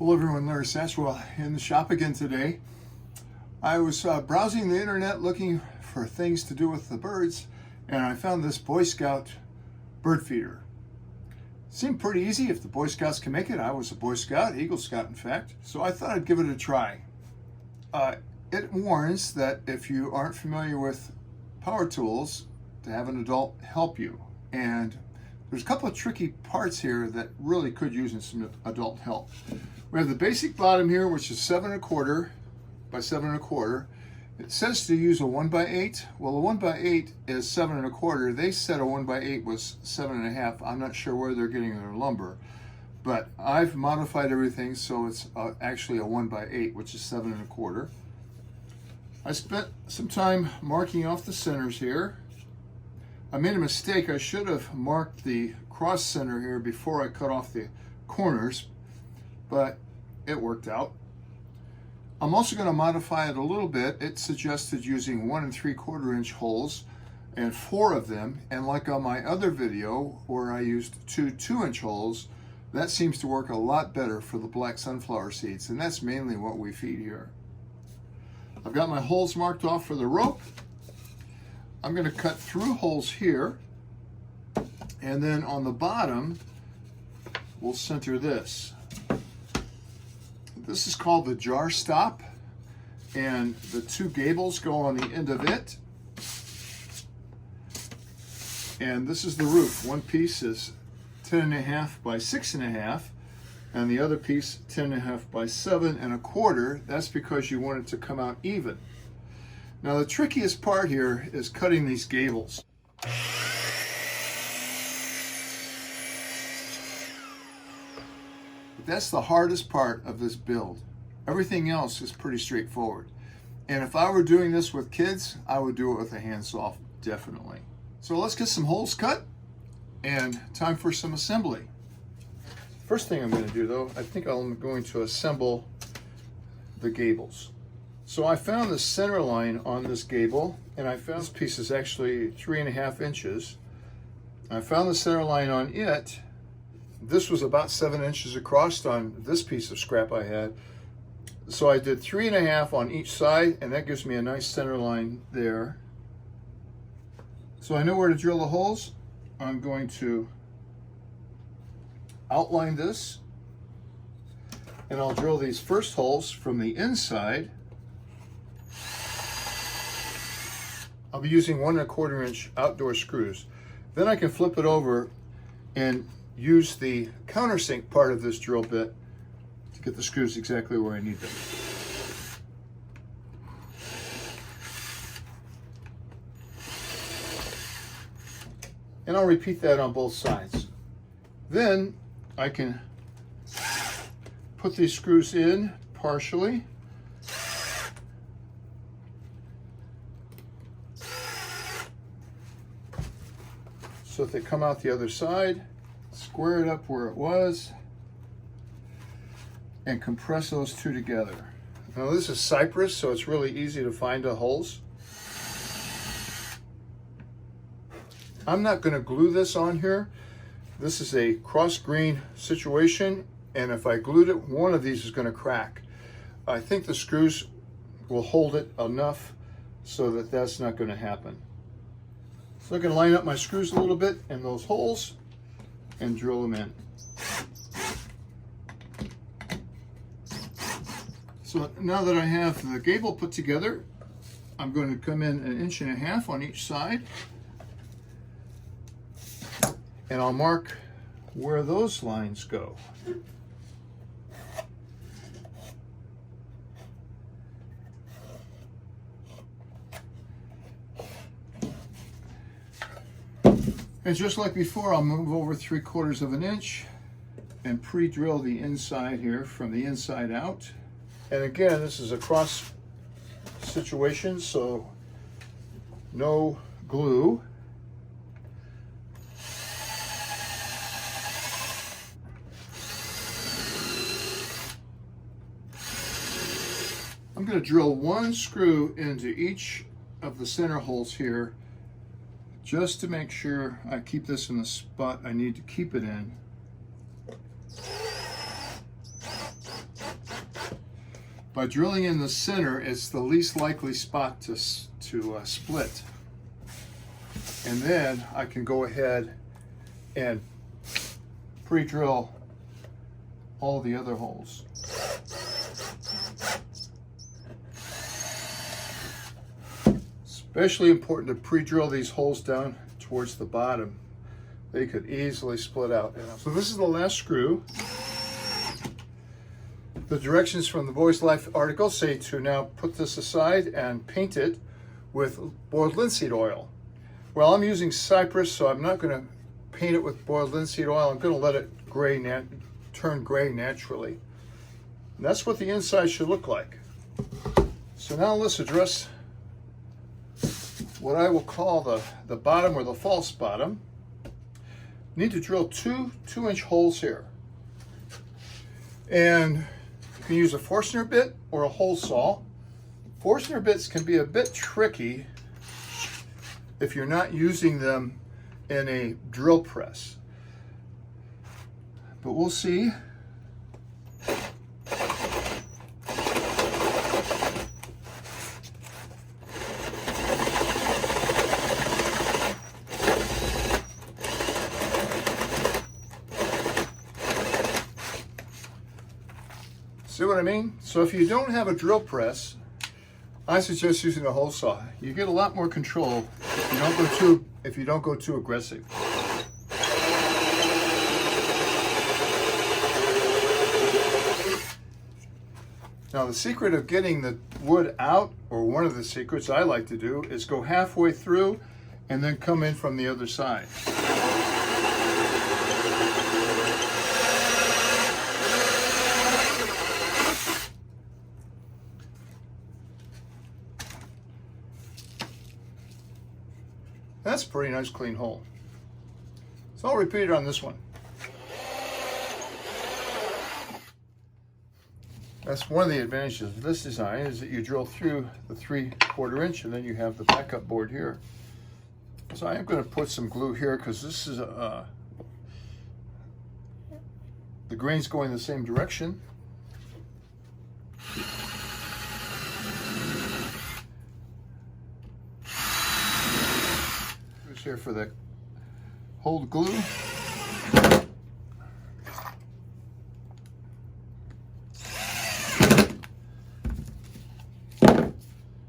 Hello everyone, Larry Satchwell in the shop again today. I was browsing the internet looking for things to do with the birds, and I found this Boy Scout bird feeder. Seemed pretty easy if the Boy Scouts can make it. I was a Boy Scout, Eagle Scout in fact, so I thought I'd give it a try. It warns that if you aren't familiar with power tools, to have an adult help you. And there's a couple of tricky parts here that really could use some adult help. We have the basic bottom here, which is 7¼ by 7¼ It says to use a 1x8. Well, a 1x8 is 7¼ They said a 1x8 was 7½. I'm not sure where they're getting their lumber, but I've modified everything so it's actually a 1x8, which is 7¼ I spent some time marking off the centers here. I made a mistake. I should have marked the cross center here before I cut off the corners, but it worked out. I'm also going to modify it a little bit. It suggested using 1 3/4 inch holes and 4 of them, and like on my other video where I used 2 2-inch holes, that seems to work a lot better for the black sunflower seeds, and that's mainly what we feed here. I've got my holes marked off for the rope. I'm going to cut through holes here, and then on the bottom we'll center this. This is called the jar stop, and the 2 gables go on the end of it. And this is the roof. One piece is 10½ by 6½, and the other piece 10½ by 7¼ That's because you want it to come out even. Now the trickiest part here is cutting these gables. That's the hardest part of this build. Everything else is pretty straightforward. And if I were doing this with kids, I would do it with a handsaw, definitely. So let's get some holes cut, and time for some assembly. First thing I'm going to do though, I think I'm going to assemble the gables. So I found the center line on this gable, and I found this piece is actually 3½ inches. I found the center line on it. This was about 7 inches across on this piece of scrap I had. So I did 3½ on each side, and that gives me a nice center line there. So I know where to drill the holes. I'm going to outline this, and I'll drill these first holes from the inside. I'll be using 1 1/4 inch outdoor screws. Then I can flip it over and use the countersink part of this drill bit to get the screws exactly where I need them. And I'll repeat that on both sides. Then I can put these screws in partially. So that they come out the other side. Square it up where it was, and compress those 2 together. Now this is cypress, so it's really easy to find the holes. I'm not going to glue this on here. This is a cross grain situation, and if I glued it, one of these is going to crack. I think the screws will hold it enough so that that's not going to happen. So I can line up my screws a little bit in those holes and drill them in. So now that I have the gable put together, I'm going to come in 1½ inches on each side, and I'll mark where those lines go. And just like before, I'll move over 3/4 inch and pre-drill the inside here from the inside out. And again, this is a cross situation, so no glue. I'm going to drill 1 screw into each of the center holes here, just to make sure I keep this in the spot I need to keep it in. By drilling in the center, it's the least likely spot to split. And then I can go ahead and pre-drill all the other holes. Especially important to pre-drill these holes down towards the bottom. They could easily split out. So this is the last screw. The directions from the Boy's Life article say to now put this aside and paint it with boiled linseed oil. Well, I'm using cypress, so I'm not going to paint it with boiled linseed oil. I'm going to let it turn gray naturally. And that's what the inside should look like. So now let's address what I will call the bottom or the false bottom. Need to drill two 2-inch holes here. And you can use a Forstner bit or a hole saw. Forstner bits can be a bit tricky if you're not using them in a drill press. But we'll see. See what I mean? So if you don't have a drill press, I suggest using a hole saw. You get a lot more control if you don't go too aggressive. Now the secret of getting the wood out, or one of the secrets I like to do, is go halfway through and then come in from the other side. That's a pretty nice clean hole. So I'll repeat it on this one. That's one of the advantages of this design, is that you drill through the 3/4 inch and then you have the backup board here. So I am going to put some glue here because this is the grain's going the same direction. Here for the hold glue.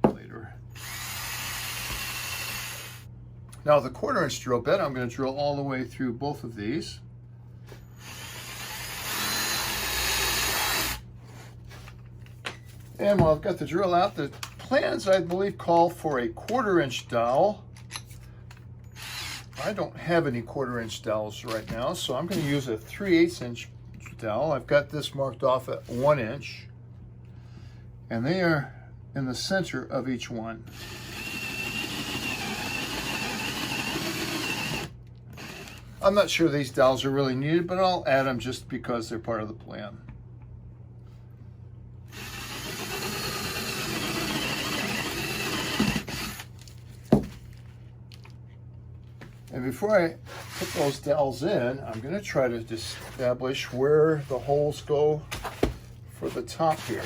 Later. Now the 1/4 inch drill bit, I'm going to drill all the way through both of these. And while I've got the drill out, the plans I believe call for a 1/4 inch dowel. I don't have any 1/4 inch dowels right now, so I'm going to use a 3/8 inch dowel. I've got this marked off at 1 inch, and they are in the center of each one. I'm not sure these dowels are really needed, but I'll add them just because they're part of the plan. And before I put those dowels in, I'm going to try to establish where the holes go for the top here.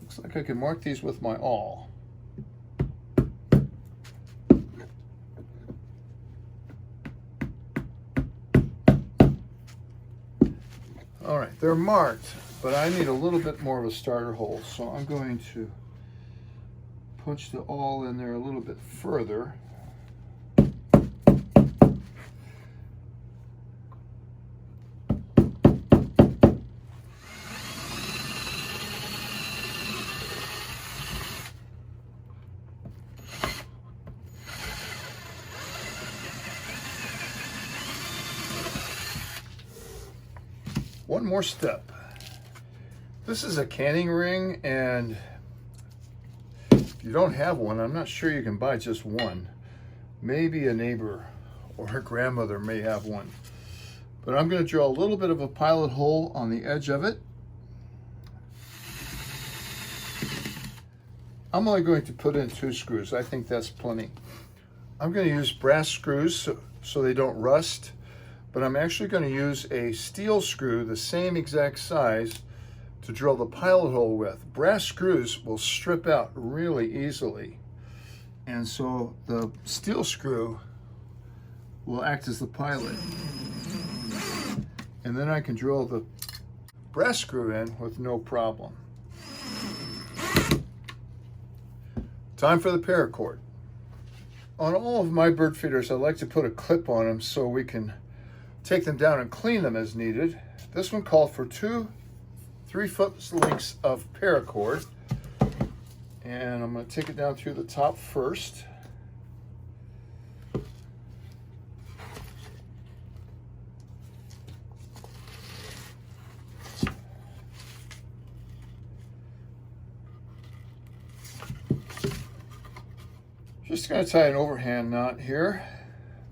Looks like I can mark these with my awl. All right, they're marked, but I need a little bit more of a starter hole, so I'm going to punch the awl in there a little bit further. One more step. This is a canning ring, and if you don't have one, I'm not sure you can buy just one. Maybe a neighbor or her grandmother may have one. But I'm going to drill a little bit of a pilot hole on the edge of it. I'm only going to put in 2 screws. I think that's plenty. I'm going to use brass screws so they don't rust, but I'm actually going to use a steel screw the same exact size to drill the pilot hole with. Brass screws will strip out really easily, and so the steel screw will act as the pilot. And then I can drill the brass screw in with no problem. Time for the paracord. On all of my bird feeders, I like to put a clip on them so we can take them down and clean them as needed. This one called for 2 3-foot lengths of paracord, and I'm going to take it down through the top first. Just going to tie an overhand knot here.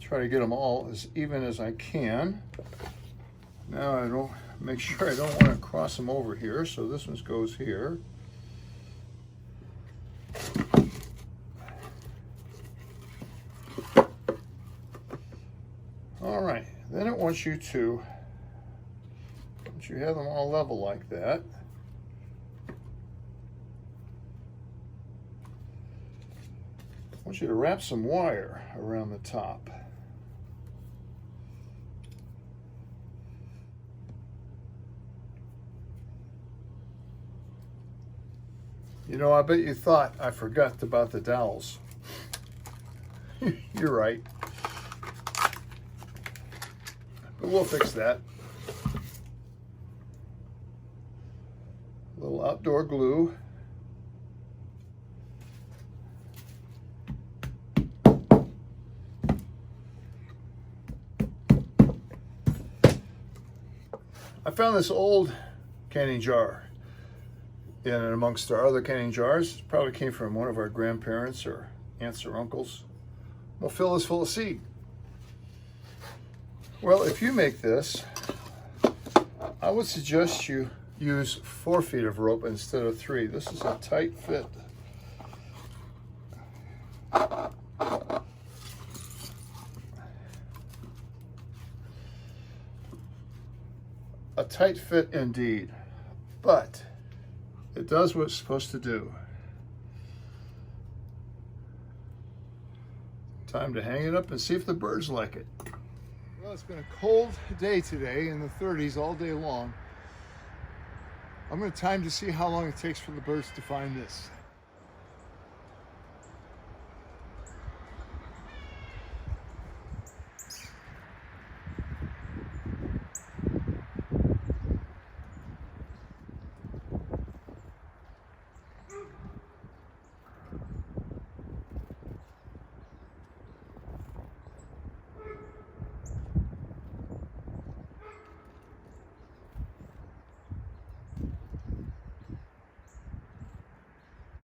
Try to get them all as even as I can. Now I don't make sure I don't want to cross them over here, so this one goes here. All right, then it wants you to, once you have them all level like that, I want you to wrap some wire around the top. You know, I bet you thought I forgot about the dowels. You're right. But we'll fix that. A little outdoor glue. I found this old canning jar in and amongst our other canning jars. It probably came from one of our grandparents or aunts or uncles. We'll fill this full of seed. Well, if you make this, I would suggest you use 4 feet of rope instead of 3. This is a tight fit. A tight fit indeed, but it does what it's supposed to do. Time to hang it up and see if the birds like it. Well, it's been a cold day today, in the 30s all day long. I'm going to time to see how long it takes for the birds to find this.